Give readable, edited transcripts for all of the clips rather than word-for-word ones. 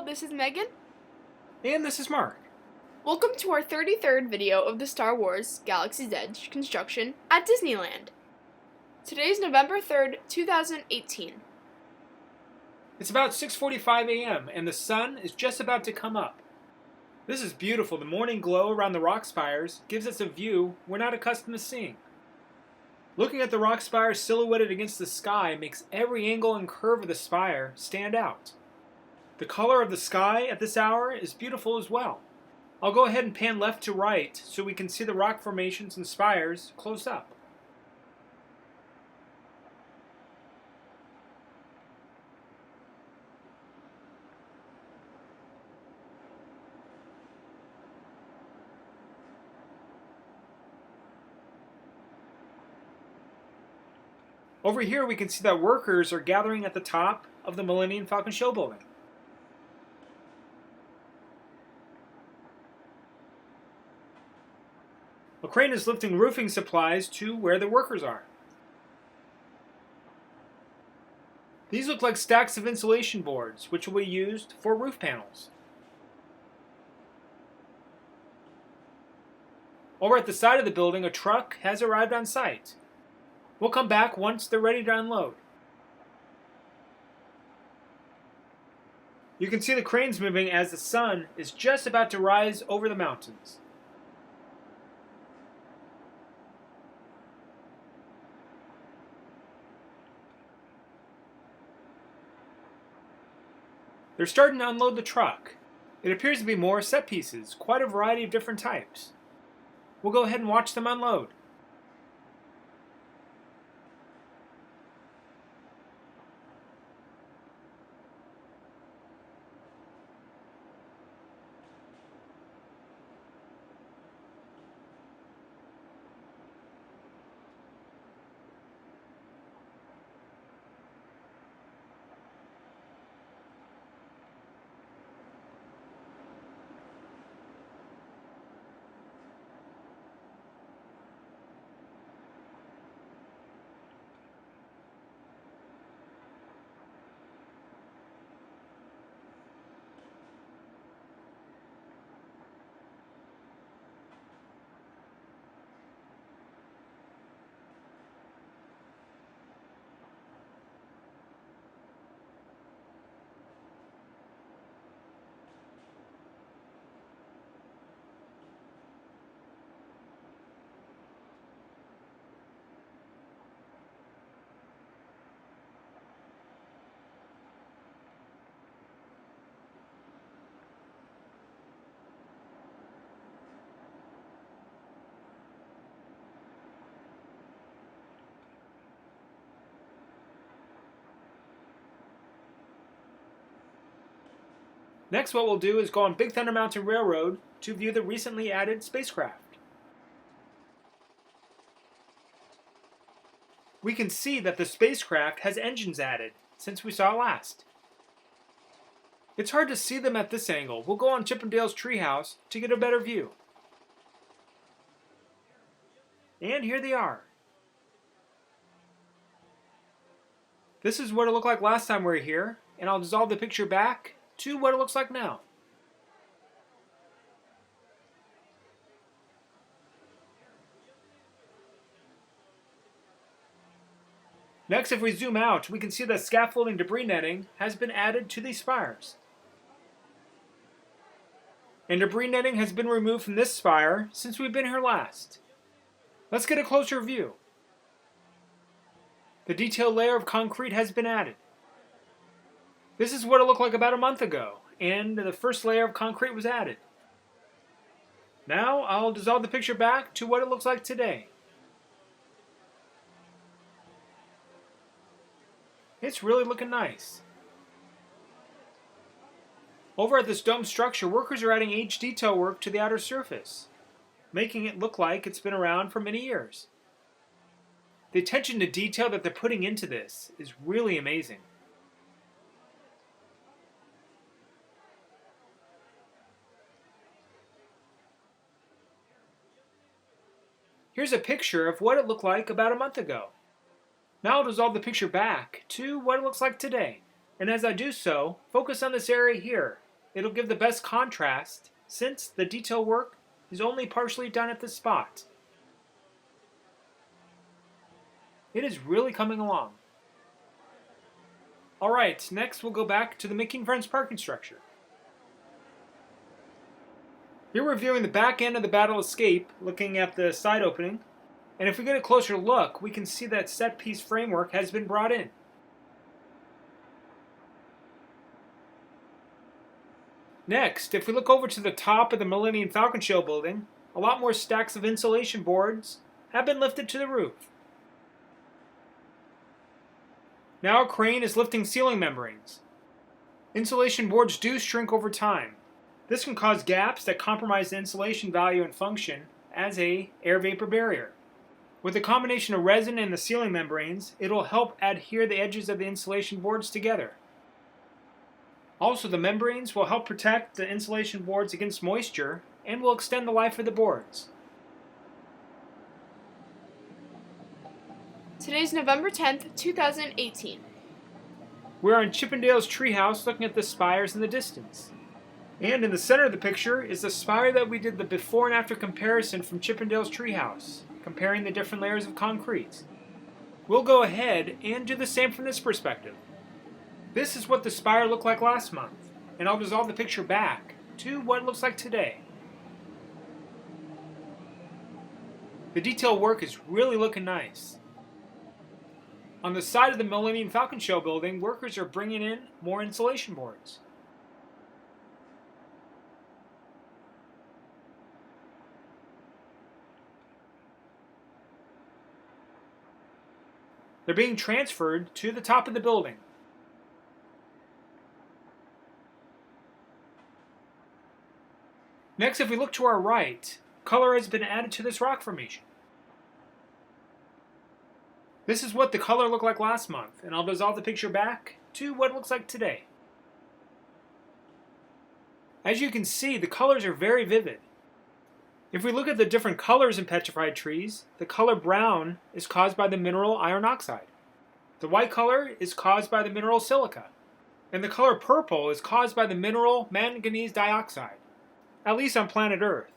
this is Megan. And this is Mark. Welcome to our 33rd video of the Star Wars Galaxy's Edge construction at Disneyland. Today is November 3rd, 2018. It's about 6:45 a.m. and the sun is just about to come up. This is beautiful. The morning glow around the rock spires gives us a view we're not accustomed to seeing. Looking at the rock spires silhouetted against the sky makes every angle and curve of the spire stand out. The color of the sky at this hour is beautiful as well. I'll go ahead and pan left to right so we can see the rock formations and spires close up. Over here we can see that workers are gathering at the top of the Millennium Falcon Show building. A crane is lifting roofing supplies to where the workers are. These look like stacks of insulation boards, which will be used for roof panels. Over at the side of the building, a truck has arrived on site. We'll come back once they're ready to unload. You can see the cranes moving as the sun is just about to rise over the mountains. They're starting to unload the truck. It appears to be more set pieces, quite a variety of different types. We'll go ahead and watch them unload. Next, what we'll do is go on Big Thunder Mountain Railroad to view the recently added spacecraft. We can see that the spacecraft has engines added since we saw it last. It's hard to see them at this angle. We'll go on Chippendales treehouse to get a better view. And here they are. This is what it looked like last time we were here, and I'll dissolve the picture back to what it looks like now. Next, if we zoom out, we can see that scaffolding debris netting has been added to these spires. And debris netting has been removed from this spire since we've been here last. Let's get a closer view. The detailed layer of concrete has been added. This is what it looked like about a month ago, and the first layer of concrete was added. Now I'll dissolve the picture back to what it looks like today. It's really looking nice. Over at this dome structure, workers are adding aged detail work to the outer surface, making it look like it's been around for many years. The attention to detail that they're putting into this is really amazing. Here's a picture of what it looked like about a month ago. Now I'll dissolve the picture back to what it looks like today. And as I do so, focus on this area here, it'll give the best contrast since the detail work is only partially done at this spot. It is really coming along. Alright, next we'll go back to the Mickey and Friends parking structure. Here we're viewing the back end of the Battle Escape, looking at the side opening, and if we get a closer look, we can see that set piece framework has been brought in. Next, if we look over to the top of the Millennium Falcon Show building, a lot more stacks of insulation boards have been lifted to the roof. Now a crane is lifting ceiling membranes. Insulation boards do shrink over time. This can cause gaps that compromise the insulation value and function as a air vapor barrier. With the combination of resin and the ceiling membranes, it will help adhere the edges of the insulation boards together. Also, the membranes will help protect the insulation boards against moisture and will extend the life of the boards. Today's November 10th, 2018. We're on Chippendales treehouse looking at the spires in the distance. And in the center of the picture is the spire that we did the before and after comparison from Chippendales treehouse, comparing the different layers of concrete. We'll go ahead and do the same from this perspective. This is what the spire looked like last month, and I'll dissolve the picture back to what it looks like today. The detail work is really looking nice. On the side of the Millennium Falcon Show building, workers are bringing in more insulation boards. They're being transferred to the top of the building. Next, if we look to our right, color has been added to this rock formation. This is what the color looked like last month, and I'll dissolve the picture back to what it looks like today. As you can see, the colors are very vivid. If we look at the different colors in petrified trees, the color brown is caused by the mineral iron oxide. The white color is caused by the mineral silica. And the color purple is caused by the mineral manganese dioxide, at least on planet Earth.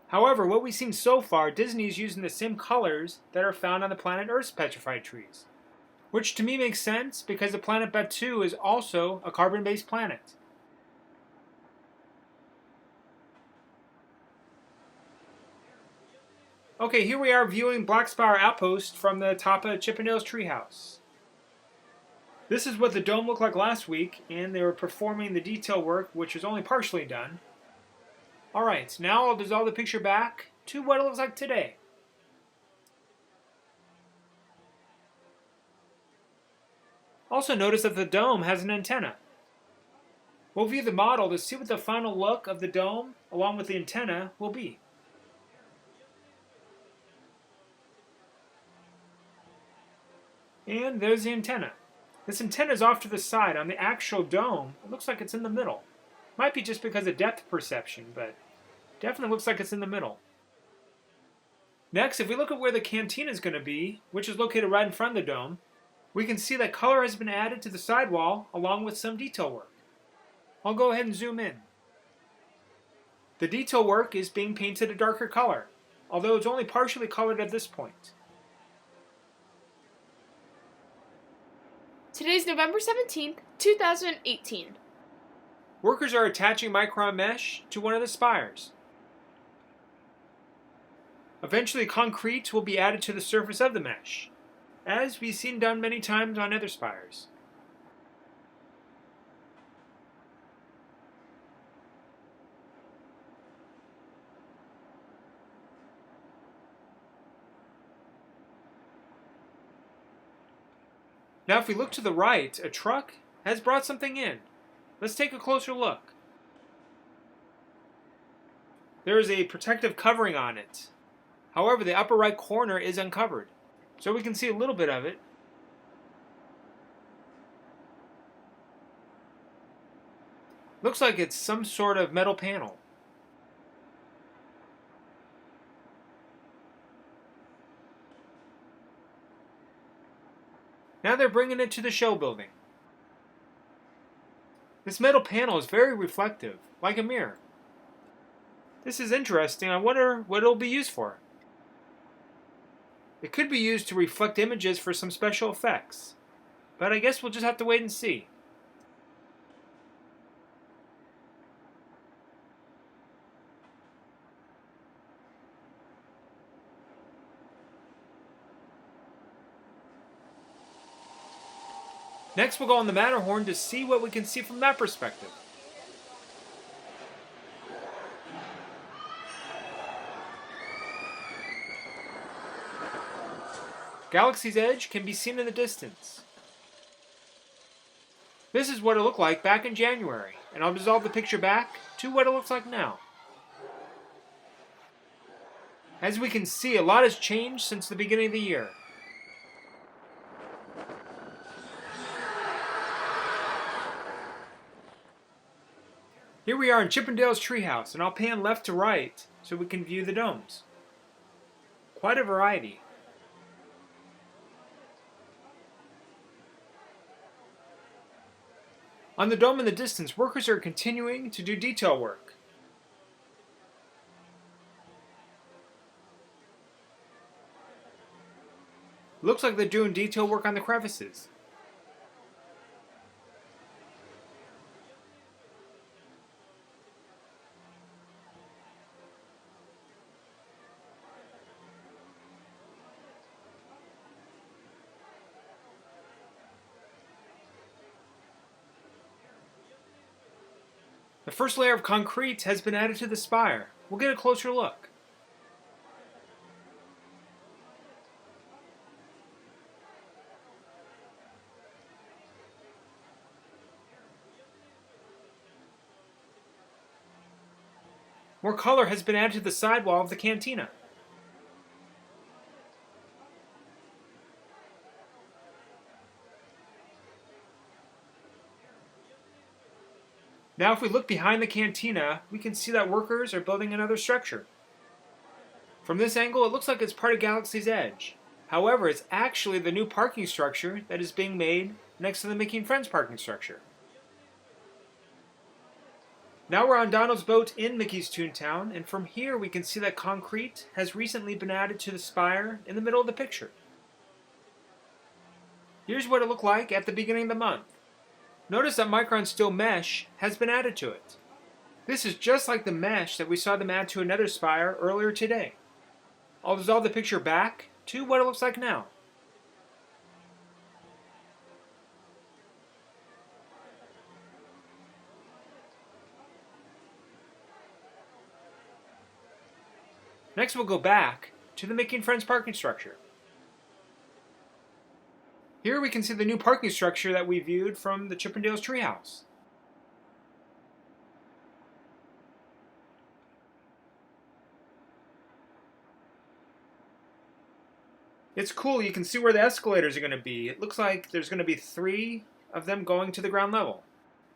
However, what we've seen so far, Disney is using the same colors that are found on the planet Earth's petrified trees. Which to me makes sense because the planet Batuu is also a carbon-based planet. Okay, here we are viewing Black Spire Outpost from the top of Chippendales treehouse. This is what the dome looked like last week, and they were performing the detail work, which was only partially done. Alright, now I'll dissolve the picture back to what it looks like today. Also notice that the dome has an antenna. We'll view the model to see what the final look of the dome, along with the antenna, will be. And there's the antenna. This antenna is off to the side. On the actual dome, it looks like it's in the middle. Might be just because of depth perception, but definitely looks like it's in the middle. Next, if we look at where the cantina is going to be, which is located right in front of the dome, we can see that color has been added to the sidewall along with some detail work. I'll go ahead and zoom in. The detail work is being painted a darker color, although it's only partially colored at this point. Today's November 17th, 2018. Workers are attaching micromesh to one of the spires. Eventually, concrete will be added to the surface of the mesh, as we've seen done many times on other spires. Now, if we look to the right, a truck has brought something in. Let's take a closer look. There is a protective covering on it. However, the upper right corner is uncovered, so we can see a little bit of it. Looks like it's some sort of metal panel. Now they're bringing it to the show building. This metal panel is very reflective, like a mirror. This is interesting. I wonder what it'll be used for. It could be used to reflect images for some special effects, but I guess we'll just have to wait and see. Next, we'll go on the Matterhorn to see what we can see from that perspective. Galaxy's Edge can be seen in the distance. This is what it looked like back in January, and I'll dissolve the picture back to what it looks like now. As we can see, a lot has changed since the beginning of the year. Here we are in Chippendale's treehouse, and I'll pan left to right so we can view the domes. Quite a variety. On the dome in the distance, workers are continuing to do detail work. Looks like they're doing detail work on the crevices. The first layer of concrete has been added to the spire. We'll get a closer look. More color has been added to the sidewall of the cantina. Now if we look behind the cantina, we can see that workers are building another structure. From this angle, it looks like it's part of Galaxy's Edge. However, it's actually the new parking structure that is being made next to the Mickey and Friends parking structure. Now we're on Donald's boat in Mickey's Toontown, and from here we can see that concrete has recently been added to the spire in the middle of the picture. Here's what it looked like at the beginning of the month. Notice that micron steel mesh has been added to it. This is just like the mesh that we saw them add to another spire earlier today. I'll dissolve the picture back to what it looks like now. Next we'll go back to the Mickey and Friends parking structure. Here we can see the new parking structure that we viewed from the Chippendales treehouse. It's cool, you can see where the escalators are going to be. It looks like there's going to be 3 of them going to the ground level.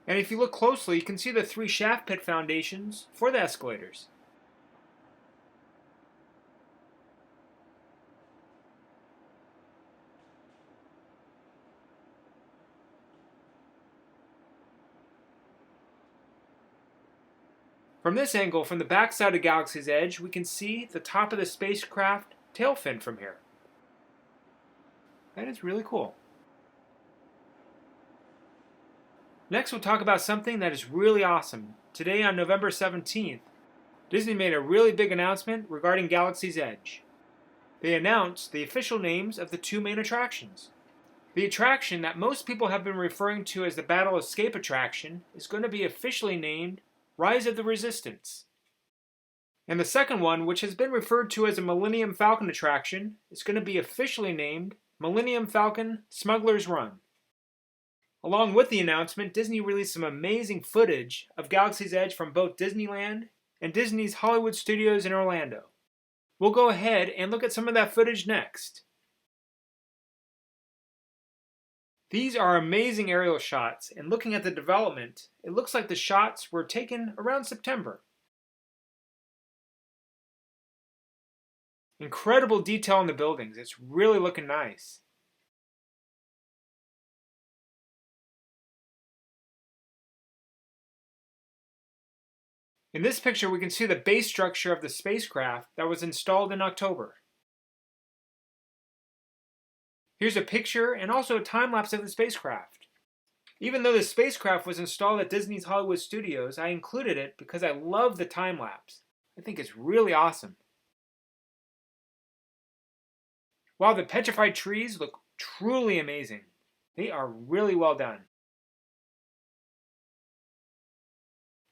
And if you look closely, you can see the 3 shaft pit foundations for the escalators. From this angle, from the back side of Galaxy's Edge, we can see the top of the spacecraft tail fin from here. That is really cool. Next, we'll talk about something that is really awesome. Today, on November 17th, Disney made a really big announcement regarding Galaxy's Edge. They announced the official names of the 2 main attractions. The attraction that most people have been referring to as the Battle Escape attraction is going to be officially named Rise of the Resistance. And the second one, which has been referred to as a Millennium Falcon attraction, is going to be officially named Millennium Falcon Smuggler's Run. Along with the announcement, Disney released some amazing footage of Galaxy's Edge from both Disneyland and Disney's Hollywood Studios in Orlando. We'll go ahead and look at some of that footage next. These are amazing aerial shots, and looking at the development, it looks like the shots were taken around September. Incredible detail in the buildings. It's really looking nice. In this picture, we can see the base structure of the spacecraft that was installed in October. Here's a picture and also a time-lapse of the spacecraft. Even though the spacecraft was installed at Disney's Hollywood Studios, I included it because I love the time-lapse. I think it's really awesome. Wow, the petrified trees look truly amazing. They are really well done.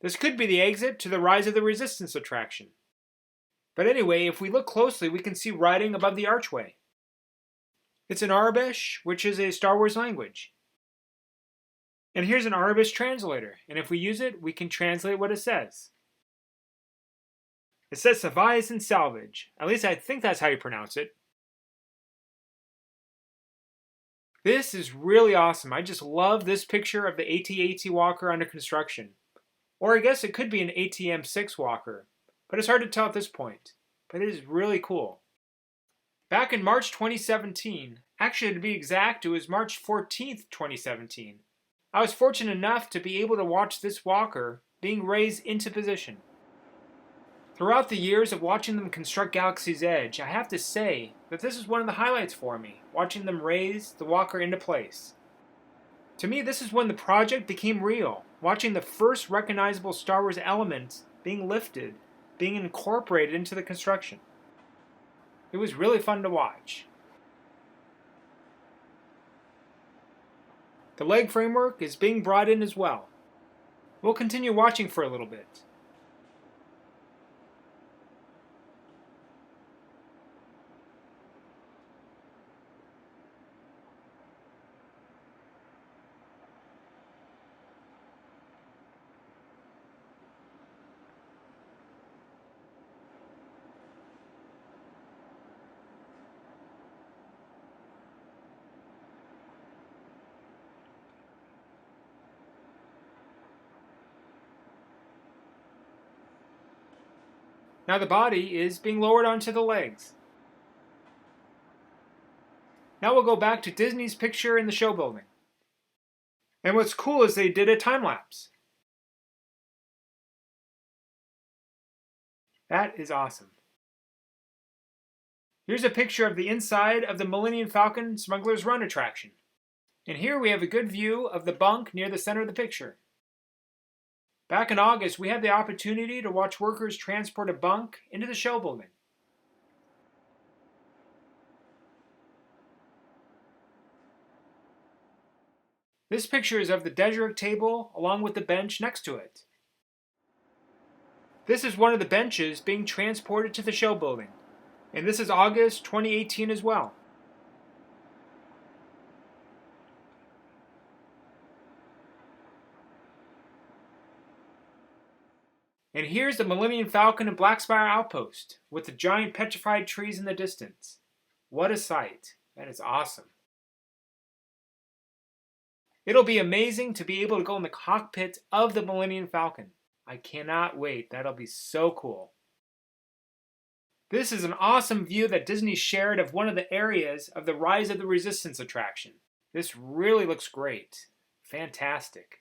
This could be the exit to the Rise of the Resistance attraction. But anyway, if we look closely, we can see writing above the archway. It's in Arabic, which is a Star Wars language. And here's an Arabic translator, and if we use it, we can translate what it says. It says Savais and Salvage. At least I think that's how you pronounce it. This is really awesome. I just love this picture of the AT-AT walker under construction. Or I guess it could be an ATM-6 walker, but it's hard to tell at this point. But it is really cool. Back in March 2017, actually to be exact, it was March 14th, 2017, I was fortunate enough to be able to watch this walker being raised into position. Throughout the years of watching them construct Galaxy's Edge, I have to say that this is one of the highlights for me, watching them raise the walker into place. To me, this is when the project became real, watching the first recognizable Star Wars elements being lifted, being incorporated into the construction. It was really fun to watch. The leg framework is being brought in as well. We'll continue watching for a little bit. Now the body is being lowered onto the legs. Now we'll go back to Disney's picture in the show building. And what's cool is they did a time lapse. That is awesome. Here's a picture of the inside of the Millennium Falcon Smuggler's Run attraction. And here we have a good view of the bunk near the center of the picture. Back in August, we had the opportunity to watch workers transport a bunk into the show building. This picture is of the Dedrick table along with the bench next to it. This is one of the benches being transported to the show building, and this is August 2018 as well. And here's the Millennium Falcon and Black Spire outpost with the giant petrified trees in the distance. What a sight. That is awesome. It'll be amazing to be able to go in the cockpit of the Millennium Falcon. I cannot wait. That'll be so cool. This is an awesome view that Disney shared of one of the areas of the Rise of the Resistance attraction. This really looks great. Fantastic.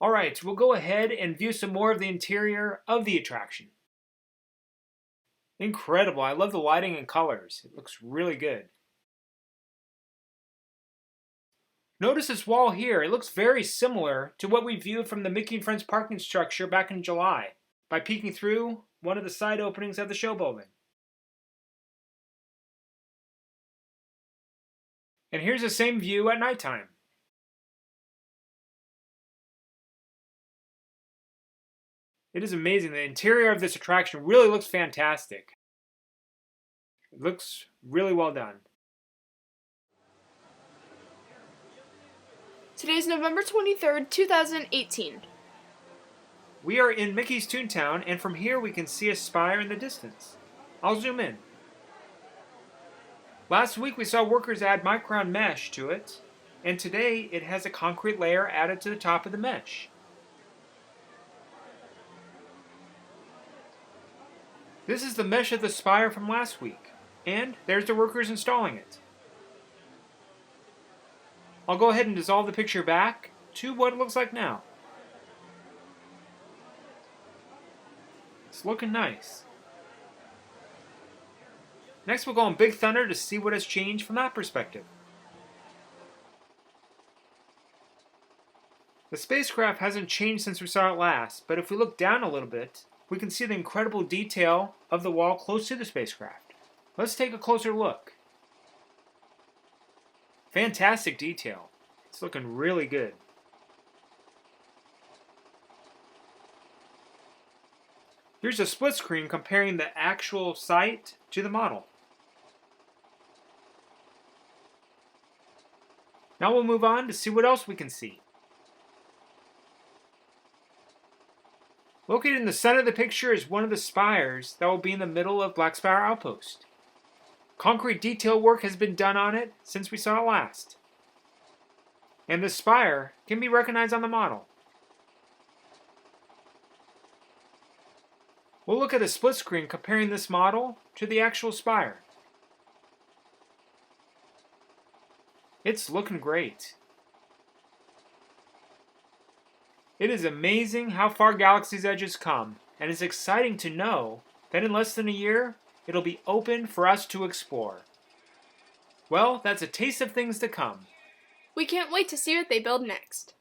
Alright, we'll go ahead and view some more of the interior of the attraction. Incredible. I love the lighting and colors. It looks really good. Notice this wall here. It looks very similar to what we viewed from the Mickey and Friends parking structure back in July by peeking through one of the side openings of the show building. And here's the same view at nighttime. It is amazing. The interior of this attraction really looks fantastic. It looks really well done. Today is November 23rd, 2018. We are in Mickey's Toontown, and from here we can see a spire in the distance. I'll zoom in. Last week we saw workers add micromesh to it, and today it has a concrete layer added to the top of the mesh. This is the mesh of the spire from last week, and there's the workers installing it. I'll go ahead and dissolve the picture back to what it looks like now. It's looking nice. Next we'll go on Big Thunder to see what has changed from that perspective. The spacecraft hasn't changed since we saw it last, but if we look down a little bit, we can see the incredible detail of the wall close to the spacecraft. Let's take a closer look. Fantastic detail. It's looking really good. Here's a split screen comparing the actual site to the model. Now we'll move on to see what else we can see. Located in the center of the picture is one of the spires that will be in the middle of Black Spire Outpost. Concrete detail work has been done on it since we saw it last. And the spire can be recognized on the model. We'll look at a split screen comparing this model to the actual spire. It's looking great. It is amazing how far Galaxy's Edge has come, and it's exciting to know that in less than a year, it'll be open for us to explore. Well, that's a taste of things to come. We can't wait to see what they build next.